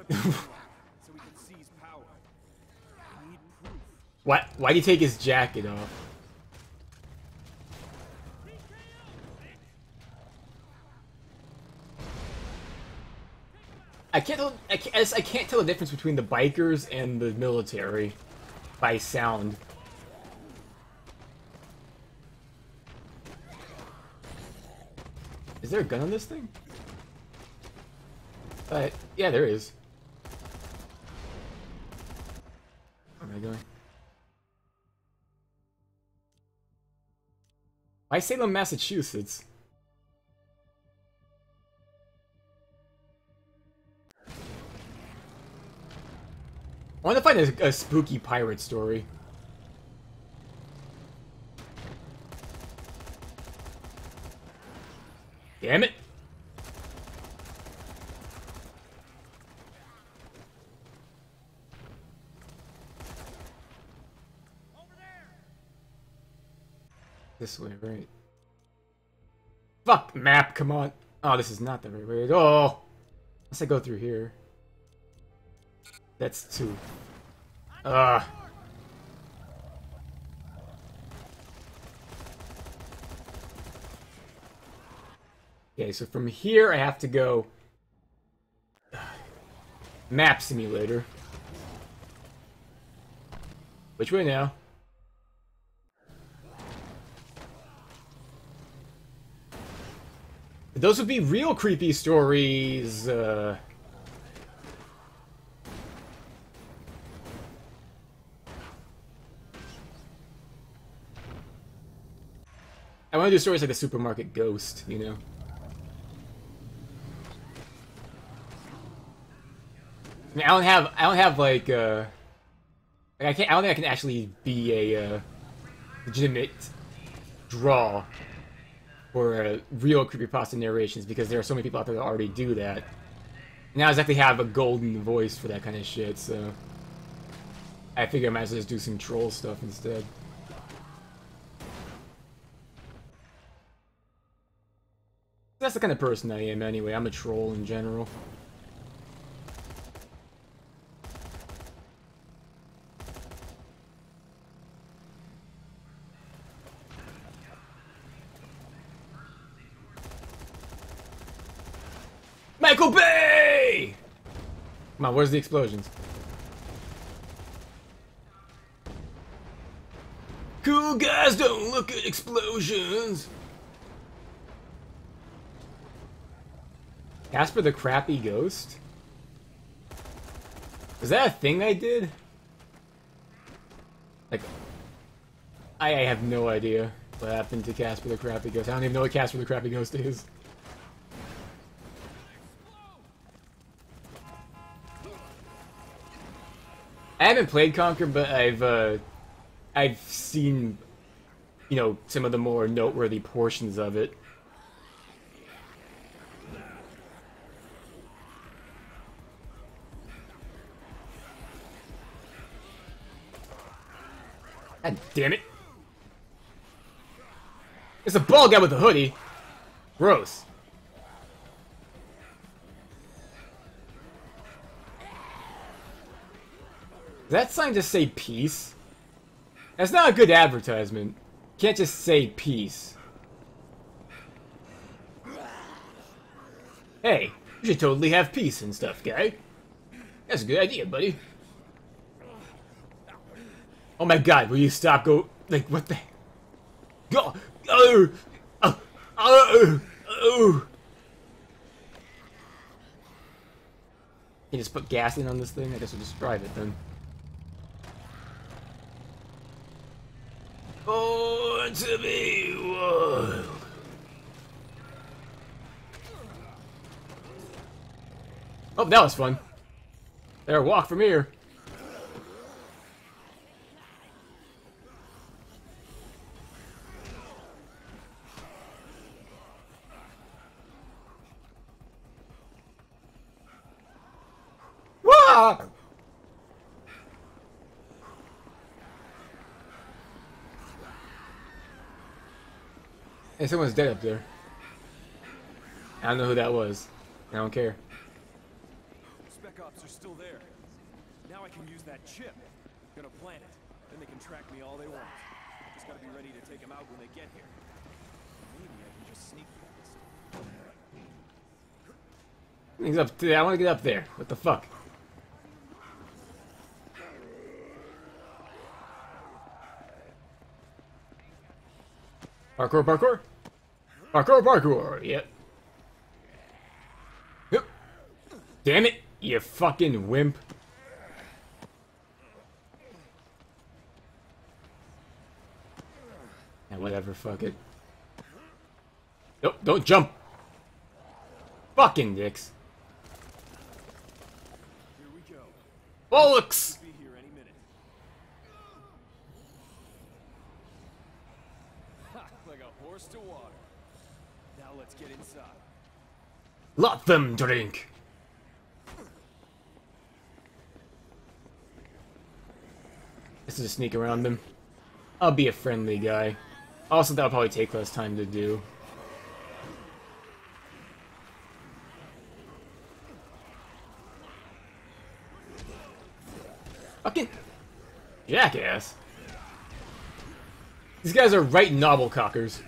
So we can seize power. We need proof. Why'd he take his jacket off? I can't tell the difference between the bikers and the military by sound. Is there a gun on this thing? Yeah, there is. Where am I going? Why Salem, Massachusetts? I want to find a spooky pirate story. Damn it! This way, right? Fuck map, come on! Oh, this is not the right way. Oh! Unless I go through here. That's two. Ugh. Okay, so from here I have to go... Map simulator. Which way now? Those would be real creepy stories, I want to do stories like a supermarket ghost, you know? I mean, I don't have like I don't think I can actually be a legitimate draw for real creepypasta narrations because there are so many people out there that already do that. And I exactly have a golden voice for that kind of shit, so I figure I might as well just do some troll stuff instead. That's the kind of person I am anyway. I'm a troll in general. Michael Bay! Come on, where's the explosions? Cool guys don't look at explosions! Casper the Crappy Ghost? Was that a thing I did? Like, I have no idea what happened to Casper the Crappy Ghost. I don't even know what Casper the Crappy Ghost is. I haven't played Conquer, but I've seen, you know, some of the more noteworthy portions of it. God damn it! It's a bald guy with a hoodie. Gross. Does that sign just say peace? That's not a good advertisement. You can't just say peace. Hey, you should totally have peace and stuff, guy. That's a good idea, buddy. Oh my god, will you stop like, what the... Go! Oh! Oh! Oh! Oh! Can you just put gas in on this thing? I guess we'll just drive it then. Born to be wild. Oh, that was fun. There, walk from here. Wah! Hey, someone's dead up there. I don't know who that was. I don't care. Spec Ops airdrops are still there. Now I can use that chip. Gonna plant it. Then they can track me all they want. Just gotta be ready to take them out when they get here. Maybe I can just sneak past. Things up there. I want to get up there. What the fuck? Parkour, parkour. Parkour, parkour. Yep. Yep. Damn it, you fucking wimp. And whatever, fuck it. Nope, don't jump. Fucking dicks. Here we go. Bollocks! Be here any minute. Ha, like a horse to water. Now let's get inside. Let them drink. This is a sneak around them. I'll be a friendly guy. Also, that'll probably take less time to do. Fucking jackass. These guys are right novel cockers.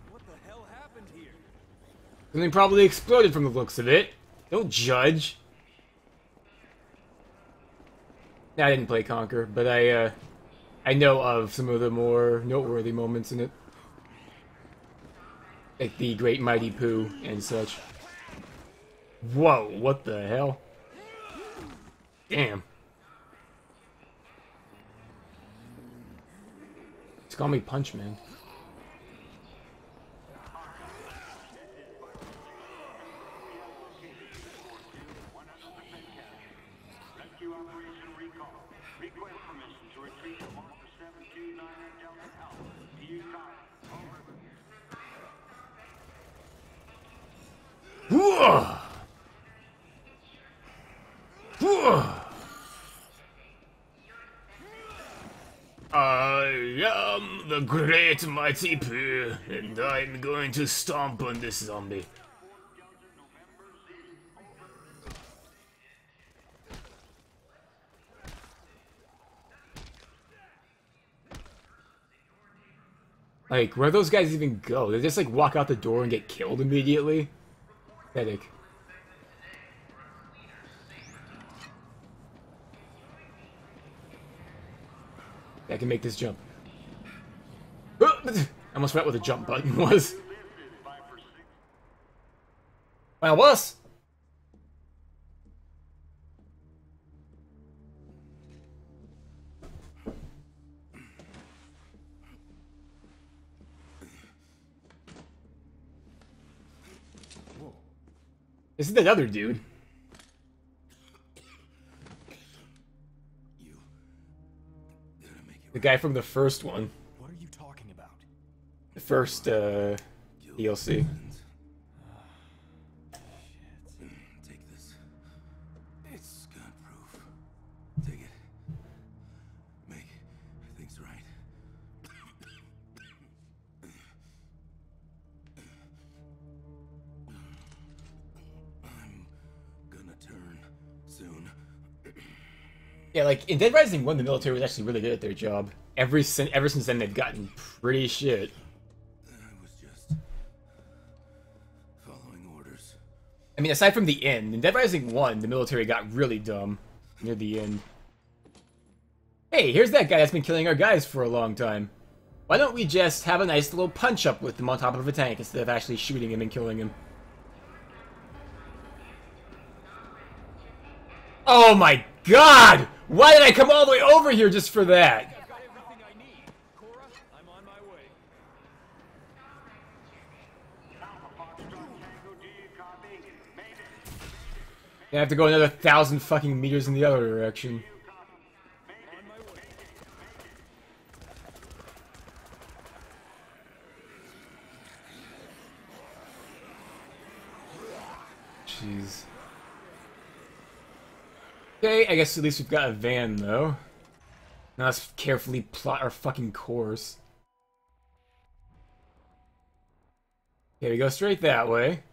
What the hell happened here? Something probably exploded from the looks of it. Don't judge. I didn't play Conquer, but I know of some of the more noteworthy moments in it. Like the Great Mighty Pooh and such. Whoa, what the hell? Damn. Just call me Punch Man. I am the great mighty Pooh, and I'm going to stomp on this zombie. Like, where those guys even go? They just, like, walk out the door and get killed immediately? Pathetic. I can make this jump. I almost forgot what the jump button was. Well, was. This is that other dude. The guy from the first one. What are you talking about? The first, DLC. Shit. Take this. It's gun-proof. Take it. Make things right. I'm gonna turn soon. Yeah, like, in Dead Rising 1, the military was actually really good at their job. Ever since then, they've gotten pretty shit. I was just following orders. I mean, aside from the end, in Dead Rising 1, the military got really dumb near the end. Hey, here's that guy that's been killing our guys for a long time. Why don't we just have a nice little punch-up with him on top of a tank instead of actually shooting him and killing him? Oh my god! Why did I come all the way over here just for that? I've got everything I need. Cora, I'm on my way. I have to go another 1,000 fucking meters in the other direction. On my way. Jeez. Okay, I guess at least we've got a van, though. Now let's carefully plot our fucking course. Okay, we go straight that way.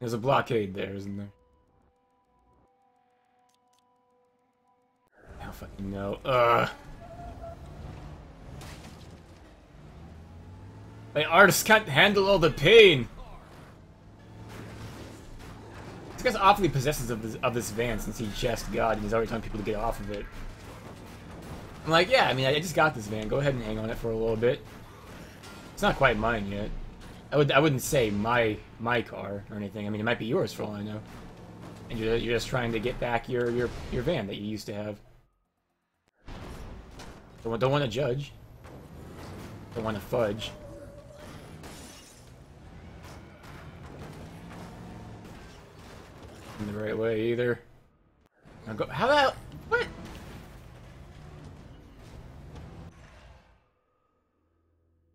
There's a blockade there, isn't there? I don't fucking know. My artist can't handle all the pain! This guy's awfully possessive of this van since he just got it and he's already telling people to get off of it. I'm like, yeah, I mean, I just got this van. Go ahead and hang on it for a little bit. It's not quite mine yet. I wouldn't say my car or anything. I mean, it might be yours for all I know. And you're just trying to get back your van that you used to have. Don't want to judge. Don't want to fudge. In the right way either. Now go. How the what?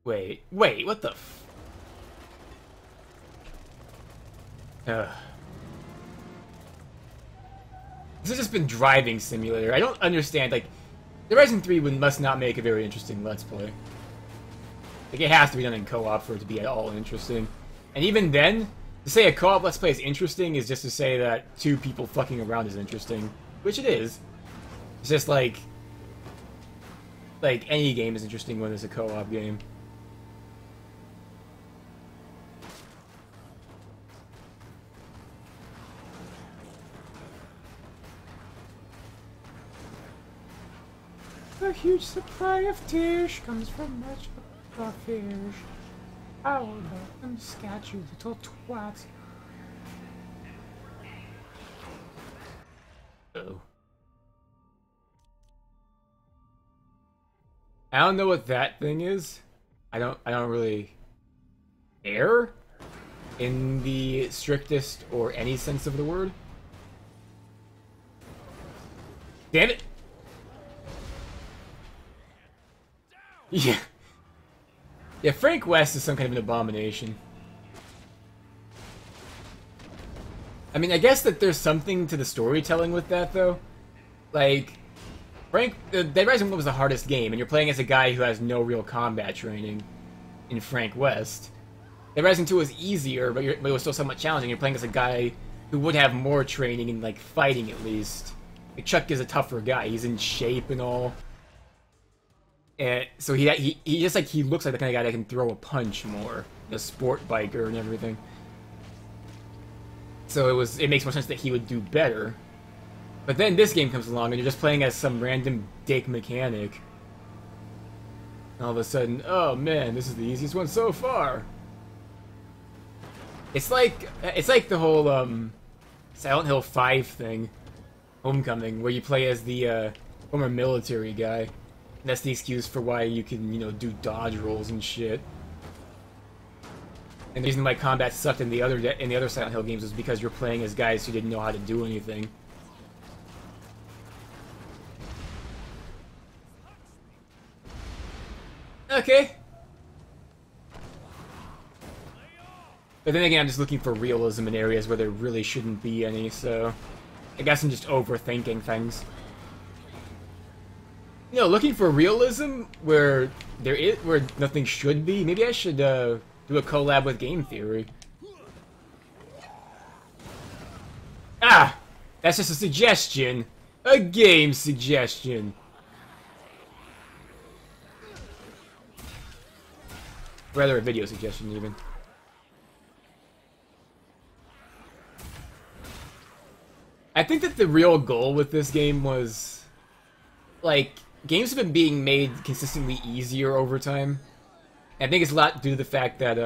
Wait, what the f... This has just been driving simulator. I don't understand, like, the Horizon 3 must not make a very interesting Let's Play. Like, it has to be done in co-op for it to be at all interesting. And even then, to say a co-op Let's Play is interesting is just to say that two people fucking around is interesting. Which it is. It's just like any game is interesting when it's a co-op game. A huge supply of fish comes from much of the fish. How about them scat you little twats? Oh. I don't know what that thing is. I don't really care in the strictest or any sense of the word. Damn it! Yeah. Yeah, Frank West is some kind of an abomination. I mean, I guess that there's something to the storytelling with that, though. Like, Dead Rising 1 was the hardest game, and you're playing as a guy who has no real combat training in Frank West. Dead Rising 2 was easier, but it was still somewhat challenging. You're playing as a guy who would have more training in, like, fighting at least. Like, Chuck is a tougher guy. He's in shape and all. And so he just like he looks like the kind of guy that can throw a punch more, a sport biker and everything. So it makes more sense that he would do better. But then this game comes along and you're just playing as some random dick mechanic. And all of a sudden, oh man, this is the easiest one so far. It's like the whole Silent Hill 5 thing, Homecoming, where you play as the former military guy. And that's the excuse for why you can, you know, do dodge rolls and shit. And the reason why combat sucked in the other Silent Hill games was because you're playing as guys who didn't know how to do anything. Okay. But then again, I'm just looking for realism in areas where there really shouldn't be any, so I guess I'm just overthinking things. You know, looking for realism where nothing should be. Maybe I should do a collab with Game Theory. Ah! That's just a suggestion. A game suggestion. Rather a video suggestion, even. I think that the real goal with this game was, like, games have been being made consistently easier over time. I think it's a lot due to the fact that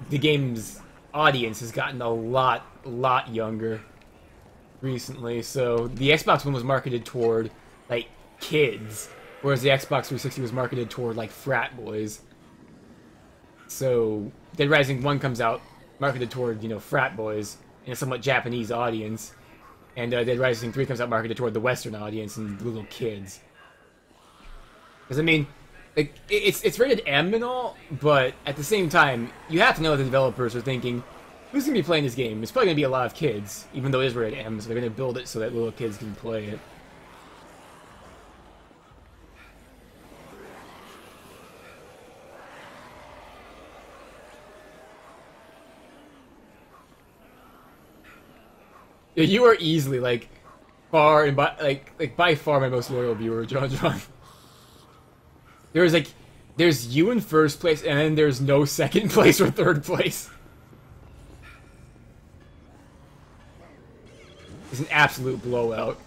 the game's audience has gotten a lot younger recently. So the Xbox One was marketed toward like kids, whereas the Xbox 360 was marketed toward like frat boys. So Dead Rising 1 comes out marketed toward, you know, frat boys and a somewhat Japanese audience. And Dead Rising 3 comes out marketed toward the Western audience and little kids. Because, I mean, like, it's rated M and all, but at the same time, you have to know that the developers are thinking, who's going to be playing this game? It's probably going to be a lot of kids, even though it is rated M, so they're going to build it so that little kids can play it. Yeah, you are easily like far and by far my most loyal viewer, John. There's you in first place, and then there's no second place or third place. It's an absolute blowout.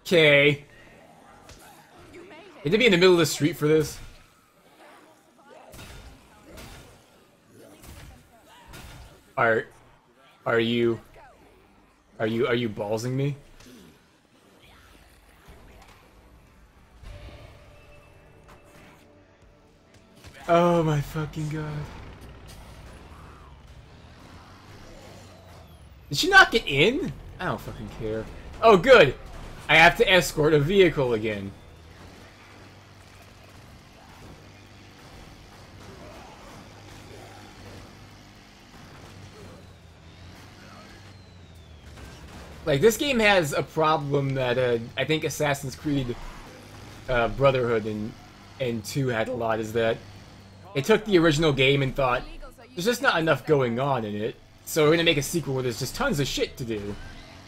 Okay. You had to be in the middle of the street for this. Are you ballsing me? Oh my fucking god. Did she not get in? I don't fucking care. Oh good! I have to escort a vehicle again. Like, this game has a problem that I think Assassin's Creed Brotherhood and 2 had a lot, is that it took the original game and thought, there's just not enough going on in it, so we're gonna make a sequel where there's just tons of shit to do.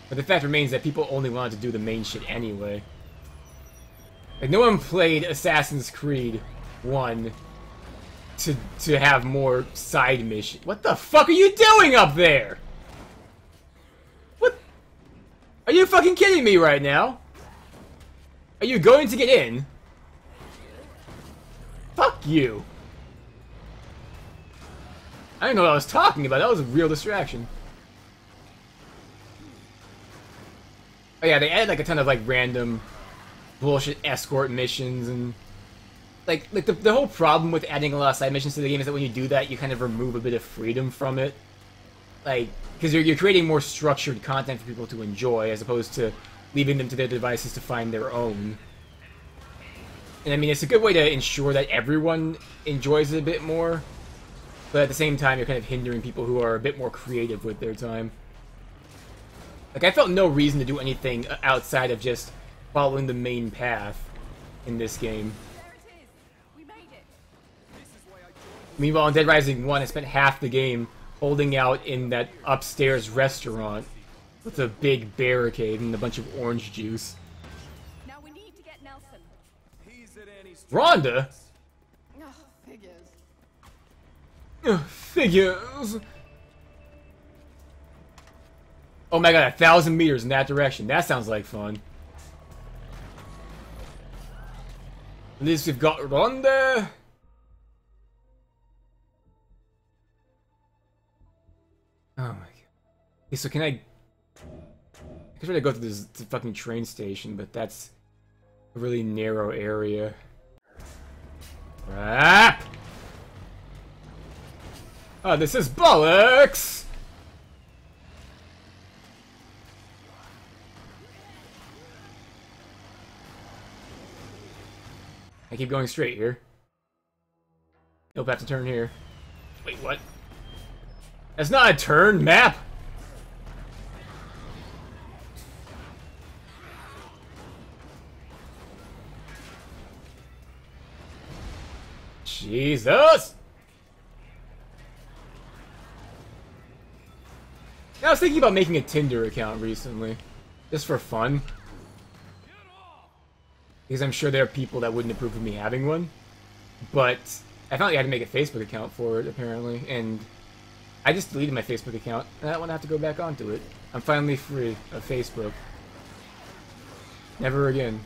But the fact remains that people only wanted to do the main shit anyway. Like, no one played Assassin's Creed 1 to have more side missions. What the fuck are you doing up there? What? Are you fucking kidding me right now? Are you going to get in? Fuck you. I didn't know what I was talking about. That was a real distraction. Oh yeah, they added like a ton of like random bullshit escort missions and like the whole problem with adding a lot of side missions to the game is that when you do that, you kind of remove a bit of freedom from it. Like, because you're creating more structured content for people to enjoy as opposed to leaving them to their devices to find their own. And I mean, it's a good way to ensure that everyone enjoys it a bit more, but at the same time, you're kind of hindering people who are a bit more creative with their time. Like, I felt no reason to do anything outside of just following the main path in this game. Meanwhile, in Dead Rising 1, I spent half the game holding out in that upstairs restaurant with a big barricade and a bunch of orange juice. Now we need to get Nelson. Rhonda? Oh, figures. Figures. Oh my god, 1,000 meters in that direction. That sounds like fun. At least we've got Rhonda. Oh my god. Okay, so can I try to go to this fucking train station, but that's a really narrow area. Ah! Oh, this is bollocks! I keep going straight here. Nope, I have to turn here. Wait, what? That's not a turn map! Jesus! I was thinking about making a Tinder account recently. Just for fun. Because I'm sure there are people that wouldn't approve of me having one. But I found I had to make a Facebook account for it, apparently. And I just deleted my Facebook account. And I don't want to have to go back onto it. I'm finally free of Facebook. Never again.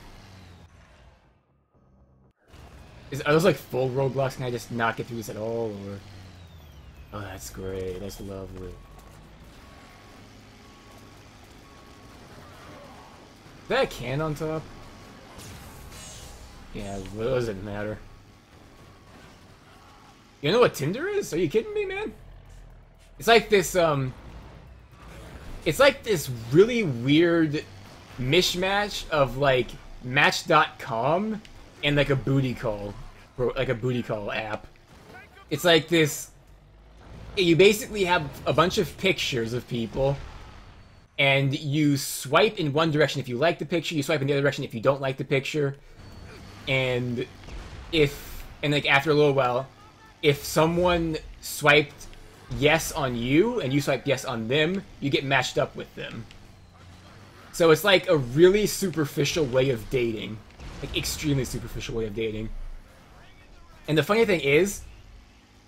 Are those like full roadblocks? Can I just not get through this at all? Or... Oh, that's great. That's lovely. Is that a can on top? Yeah, what does it matter? You know what Tinder is? Are you kidding me, man? It's like this, it's like this really weird mishmash of, like, Match.com and, like, a booty call. Like a booty call app. It's like this... You basically have a bunch of pictures of people, and you swipe in one direction if you like the picture, you swipe in the other direction if you don't like the picture, and like after a little while, if someone swiped yes on you and you swiped yes on them, you get matched up with them. So it's like a really superficial way of dating, like extremely superficial way of dating. And the funny thing is,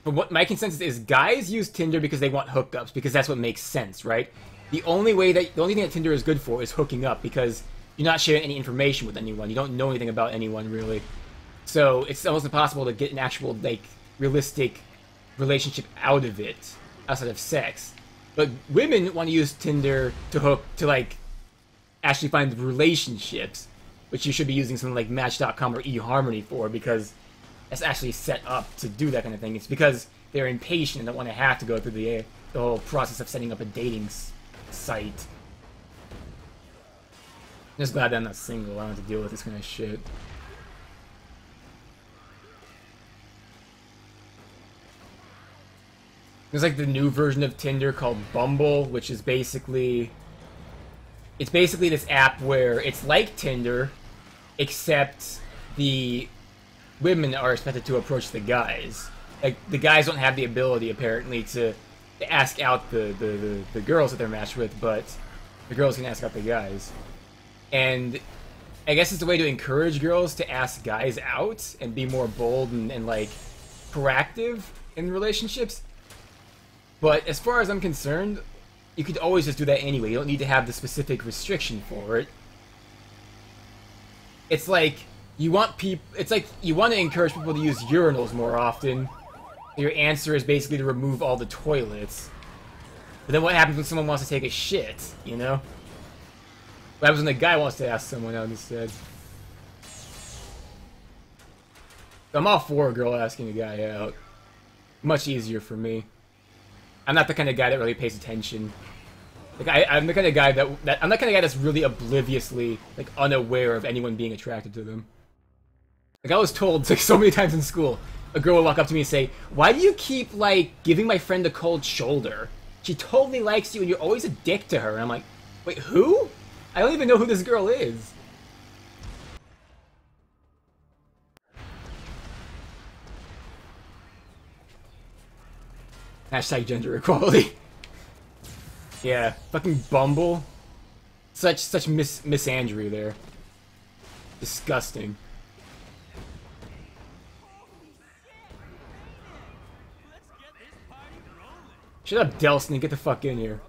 from what my consensus is, guys use Tinder because they want hookups, because that's what makes sense, right? The only thing that Tinder is good for is hooking up, because you're not sharing any information with anyone. You don't know anything about anyone, really. So it's almost impossible to get an actual, like, realistic relationship out of it, outside of sex. But women want to use Tinder to like, actually find relationships, which you should be using something like Match.com or eHarmony for, because that's actually set up to do that kind of thing. It's because they're impatient and don't want to have to go through the whole process of setting up a dating site. I'm just glad that I'm not single. I don't have to deal with this kind of shit. There's like the new version of Tinder called Bumble, which is basically... It's basically this app where it's like Tinder, except the women are expected to approach the guys. Like, the guys don't have the ability, apparently, to ask out the girls that they're matched with, but the girls can ask out the guys. And I guess it's a way to encourage girls to ask guys out and be more bold and like, proactive in relationships. But as far as I'm concerned, you could always just do that anyway. You don't need to have the specific restriction for it. It's like you want to encourage people to use urinals more often. Your answer is basically to remove all the toilets. But then what happens when someone wants to take a shit, you know? What happens when a guy wants to ask someone out instead? I'm all for a girl asking a guy out. Much easier for me. I'm not the kind of guy that really pays attention. Like I'm the kind of guy I'm the kind of guy that's really obliviously, like, unaware of anyone being attracted to them. Like, I was told, like, so many times in school, a girl would walk up to me and say, "Why do you keep, like, giving my friend a cold shoulder? She totally likes you and you're always a dick to her." And I'm like, wait, who? I don't even know who this girl is. Hashtag gender equality. Yeah, fucking Bumble. Such misandry there. Disgusting. Shut up, Delson, get the fuck in here.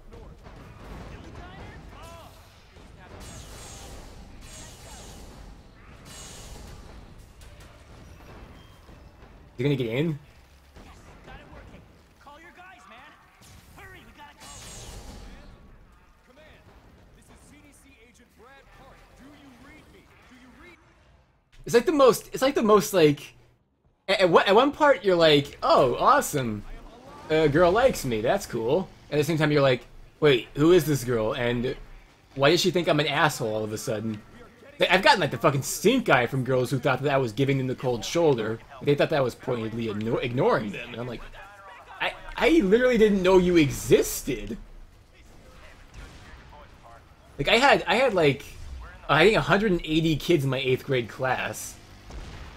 You gonna get in? It's like the most like at one part you're like, "Oh, awesome. A girl likes me. That's cool." At the same time you're like, "Wait, who is this girl? And why does she think I'm an asshole all of a sudden?" I've gotten like the fucking stink eye from girls who thought that I was giving them the cold shoulder. They thought that I was pointedly ignoring them. And I'm like, I literally didn't know you existed. Like I had like I think 180 kids in my 8th grade class.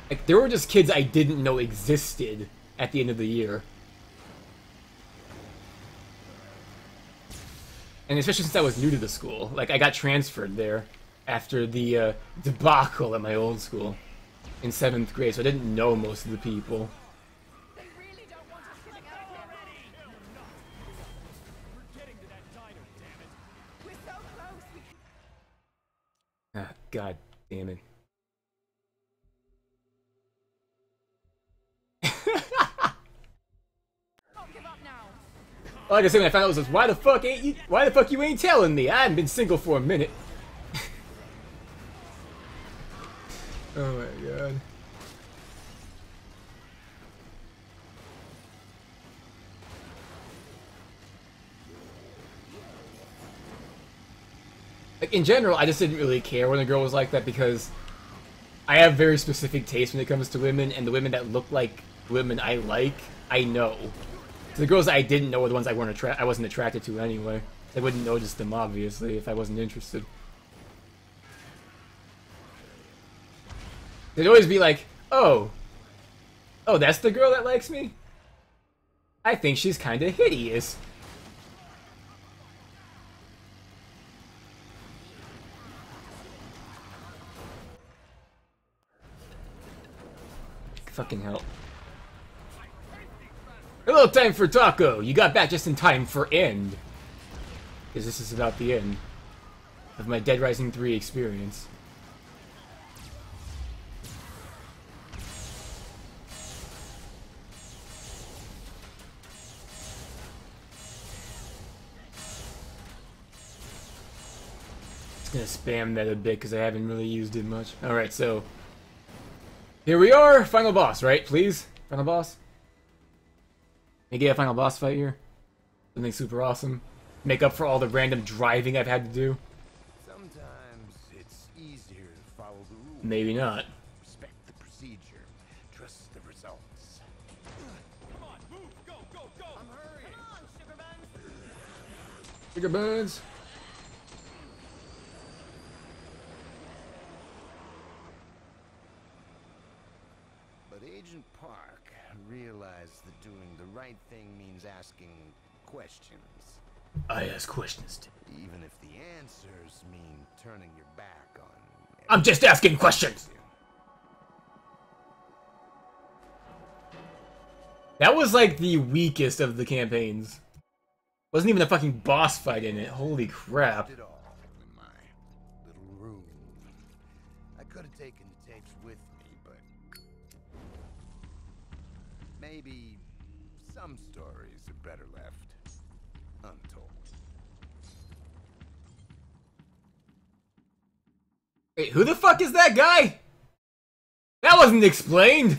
Like, there were just kids I didn't know existed at the end of the year. And especially since I was new to the school. Like, I got transferred there after the debacle at my old school in 7th grade, so I didn't know most of the people. They really don't want us getting out here. We're getting to that diner, damn it. We're so close. We can... Ah, god damn it. Don't give up now. Like I said, when I found out, was why the fuck you ain't telling me? I haven't been single for a minute. Oh my god. Like, in general, I just didn't really care when a girl was like that, because I have very specific taste when it comes to women, and the women that look like women I like, I know. So the girls that I didn't know were the ones I wasn't attracted to anyway. I wouldn't notice them, obviously, if I wasn't interested. They'd always be like, oh, that's the girl that likes me? I think she's kinda hideous. Fucking hell. Hello, time for taco! You got back just in time for end. Because this is about the end of my Dead Rising 3 experience. Just gonna spam that a bit because I haven't really used it much. Alright, so here we are, final boss, right? Please? Final boss? Can we get a final boss fight here? Something super awesome. Make up for all the random driving I've had to do? Sometimes it's easier to follow the rules. Maybe not. Respect the procedure. Trust the results. Come on, move! Go, go, go! I'm hurrying! Come on, sugar buns. Sugar buns! But Agent Park realized that doing the right thing means asking questions. I ask questions. Even if the answers mean turning your back on... I'm just asking questions! That was like the weakest of the campaigns. Wasn't even a fucking boss fight in it. Holy crap. It all in my little room. I could have taken the tapes with me, but maybe some stories are better left untold. Wait, who the fuck is that guy? That wasn't explained!